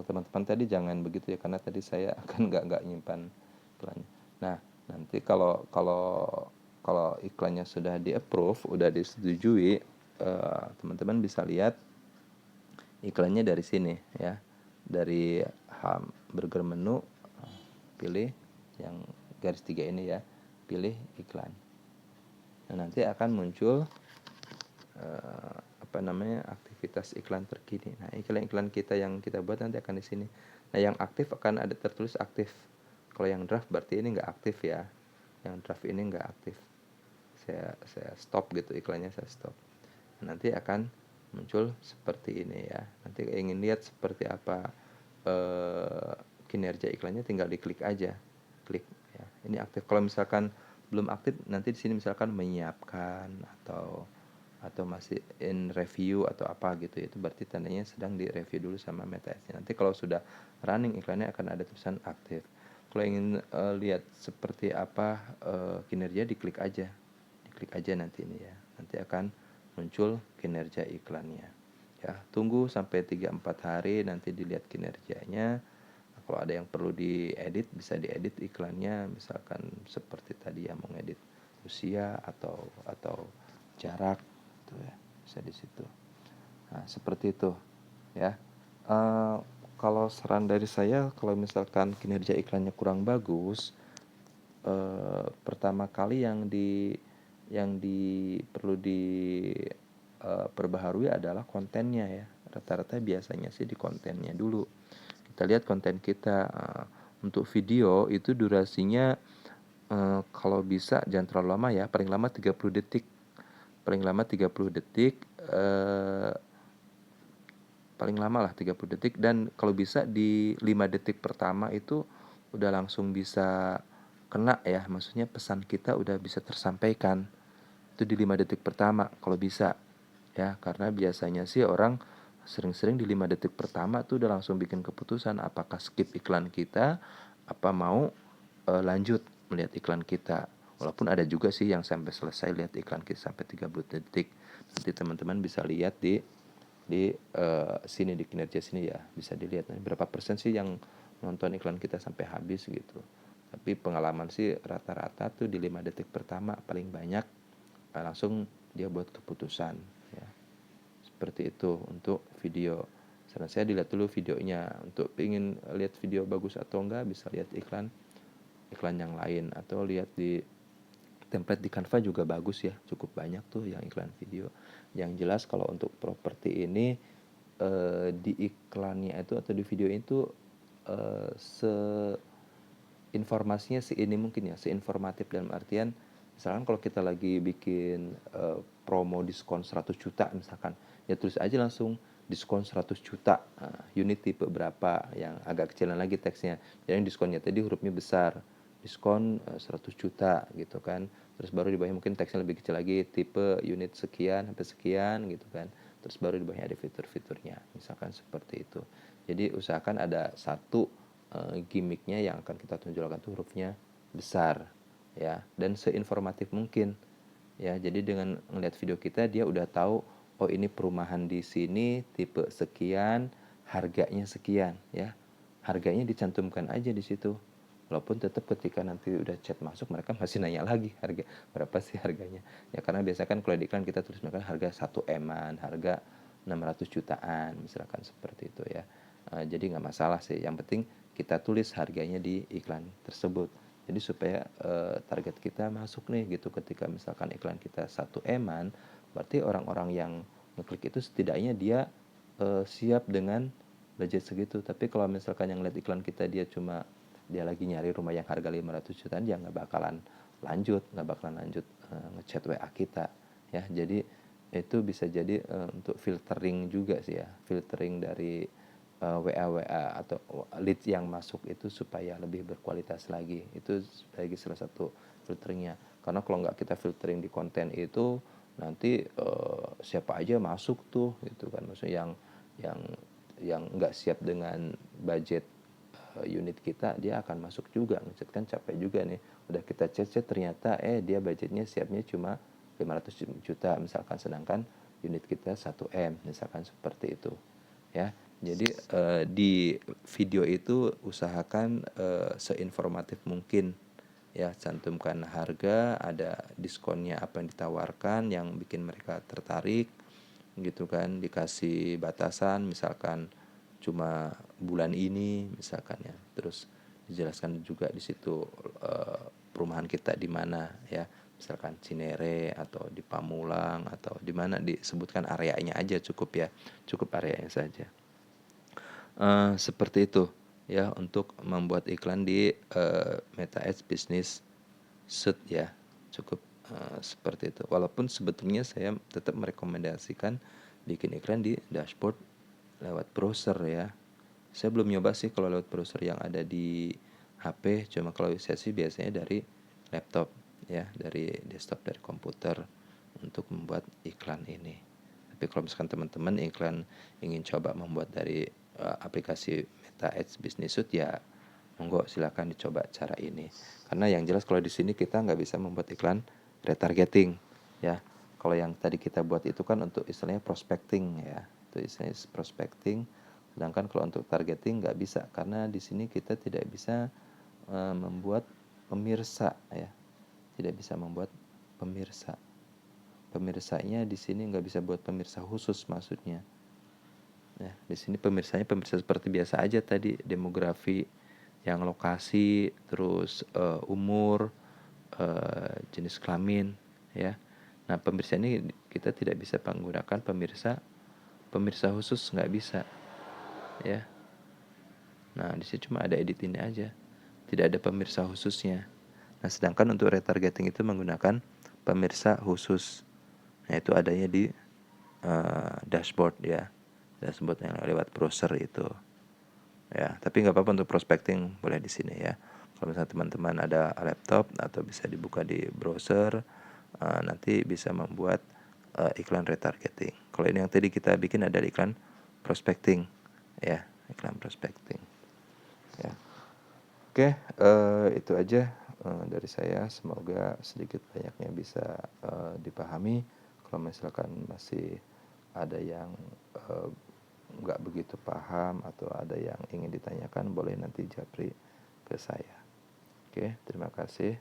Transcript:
Kalau teman-teman tadi jangan begitu ya, karena tadi saya akan nggak nyimpan iklannya. Nah, nanti kalau kalau kalau iklannya sudah di-approve, udah disetujui, teman-teman bisa lihat iklannya dari sini ya. Dari burger menu, pilih yang garis 3 ini ya, pilih iklan. Nah, nanti akan muncul aktivitas iklan terkini. Nah, iklan-iklan kita yang kita buat nanti akan di sini. Nah, yang aktif akan ada tertulis aktif. Kalau yang draft berarti ini nggak aktif ya. Yang draft ini nggak aktif. Saya stop gitu, iklannya saya stop. Nah, nanti akan muncul seperti ini ya. Nanti ingin lihat seperti apa kinerja iklannya, tinggal diklik aja. Klik ya. Ini aktif. Kalau misalkan belum aktif, nanti di sini misalkan menyiapkan atau masih in review atau apa gitu, itu berarti tandanya sedang direview dulu sama Meta Ads. Nanti kalau sudah running iklannya akan ada tulisan aktif. Kalau ingin lihat seperti apa kinerja, diklik aja nanti ini ya, nanti akan muncul kinerja iklannya ya. Tunggu sampai 3-4 hari, nanti dilihat kinerjanya. Nah, kalau ada yang perlu diedit, bisa diedit iklannya, misalkan seperti tadi ya, mau ngedit usia atau jarak gitu ya, bisa di situ. Nah, seperti itu ya. Kalau saran dari saya, kalau misalkan kinerja iklannya kurang bagus, pertama kali yang perlu perbaharui adalah kontennya ya. Rata-rata biasanya sih di kontennya dulu. Kita lihat konten kita. Untuk video itu durasinya kalau bisa jangan terlalu lama ya, paling lama 30 detik. Paling lama 30 detik, paling lama lah 30 detik, dan kalau bisa di 5 detik pertama itu udah langsung bisa kena ya, maksudnya pesan kita udah bisa tersampaikan. Itu di 5 detik pertama kalau bisa ya, karena biasanya sih orang sering-sering di 5 detik pertama tuh udah langsung bikin keputusan apakah skip iklan kita, apa mau lanjut melihat iklan kita. Walaupun ada juga sih yang sampai selesai lihat iklan kita sampai 30 detik. Nanti teman-teman bisa lihat di sini, di kinerja sini ya, bisa dilihat berapa persen sih yang nonton iklan kita sampai habis gitu. Tapi pengalaman sih rata-rata tuh di 5 detik pertama paling banyak langsung dia buat keputusan ya. Seperti itu untuk video. Saran saya dilihat dulu videonya. Untuk ingin lihat video bagus atau enggak, bisa lihat iklan yang lain, atau lihat di template di Canva juga bagus ya, cukup banyak tuh yang iklan video. Yang jelas kalau untuk properti ini di iklannya itu atau di video itu informasinya ini mungkin ya, seinformatif dalam artian misalkan kalau kita lagi bikin promo diskon 100 juta misalkan, ya tulis aja langsung diskon 100 juta, unit tipe berapa, yang agak kecilan lagi teksnya. Jadi diskonnya tadi hurufnya besar, diskon 100 juta gitu kan. Terus baru di bawahnya mungkin teksnya lebih kecil lagi, tipe unit sekian sampai sekian gitu kan. Terus baru di bawahnya ada fitur-fiturnya, misalkan seperti itu. Jadi usahakan ada satu gimmicknya yang akan kita tonjolkan tuh hurufnya besar ya, dan seinformatif mungkin ya. Jadi dengan ngelihat video kita, dia udah tahu oh ini perumahan di sini tipe sekian, harganya sekian ya. Harganya dicantumkan aja di situ. Walaupun tetap ketika nanti udah chat masuk, mereka masih nanya lagi harga berapa sih harganya ya, karena biasanya kan kalau di iklan kita tulis misalkan harga 1 M-an, harga 600 jutaan misalkan seperti itu ya. Jadi nggak masalah sih, yang penting kita tulis harganya di iklan tersebut. Jadi supaya target kita masuk nih gitu. Ketika misalkan iklan kita 1 M-an, berarti orang-orang yang ngeklik itu setidaknya dia siap dengan budget segitu. Tapi kalau misalkan yang lihat iklan kita dia lagi nyari rumah yang harga 500 jutaan, dia nggak bakalan lanjut ngechat WA kita ya. Jadi itu bisa jadi untuk filtering juga sih ya, filtering dari WA atau lead yang masuk itu supaya lebih berkualitas lagi. Itu sebagai salah satu filteringnya. Karena kalau nggak kita filtering di konten itu, nanti siapa aja masuk tuh gitu kan. Maksudnya yang nggak siap dengan budget unit kita, dia akan masuk juga. Ngechat kan capek juga nih, udah kita chat ternyata dia budgetnya siapnya cuma 500 juta misalkan, sedangkan unit kita 1 M misalkan seperti itu ya. Jadi di video itu usahakan seinformatif mungkin ya, cantumkan harga, ada diskonnya apa yang ditawarkan yang bikin mereka tertarik gitu kan, dikasih batasan misalkan cuma bulan ini misalkan ya. Terus dijelaskan juga di situ perumahan kita di mana ya, misalkan Cinere atau di Pamulang atau di mana, disebutkan areanya aja cukup ya, cukup areanya saja. Seperti itu ya untuk membuat iklan di Meta Ads Business Suite ya, cukup seperti itu. Walaupun sebetulnya saya tetap merekomendasikan bikin iklan di dashboard lewat browser ya. Saya belum nyoba sih kalau lewat browser yang ada di HP, cuma kalau saya sih biasanya dari laptop ya, dari desktop, dari komputer untuk membuat iklan ini. Tapi kalau misalkan teman-teman iklan ingin coba membuat dari aplikasi Meta Ads Business Suite ya, monggo silakan dicoba cara ini. Karena yang jelas kalau di sini kita nggak bisa membuat iklan retargeting ya. Kalau yang tadi kita buat itu kan untuk istilahnya prospecting ya, itu istilahnya prospecting. Sedangkan kalau untuk targeting nggak bisa, karena di sini kita tidak bisa membuat pemirsa ya, tidak bisa membuat pemirsa. Pemirsanya di sini nggak bisa buat pemirsa khusus maksudnya. Ya, di sini pemirsanya pemirsa seperti biasa aja tadi, demografi, yang lokasi, terus umur, jenis kelamin, ya. Nah, pemirsa ini kita tidak bisa menggunakan pemirsa khusus, nggak bisa, ya. Nah, di sini cuma ada edit ini aja, tidak ada pemirsa khususnya. Nah, sedangkan untuk retargeting itu menggunakan pemirsa khusus. Nah, itu adanya di dashboard ya, dashboard yang lewat browser itu. Ya, tapi nggak apa-apa untuk prospecting boleh di sini ya. Kalau misalnya teman-teman ada laptop atau bisa dibuka di browser, nanti bisa membuat iklan retargeting. Kalau ini yang tadi kita bikin ada iklan prospecting, ya, iklan prospecting. Ya, oke, itu aja dari saya. Semoga sedikit banyaknya bisa dipahami. Kalau misalkan masih ada yang nggak begitu paham atau ada yang ingin ditanyakan, boleh nanti japri ke saya. Oke, terima kasih.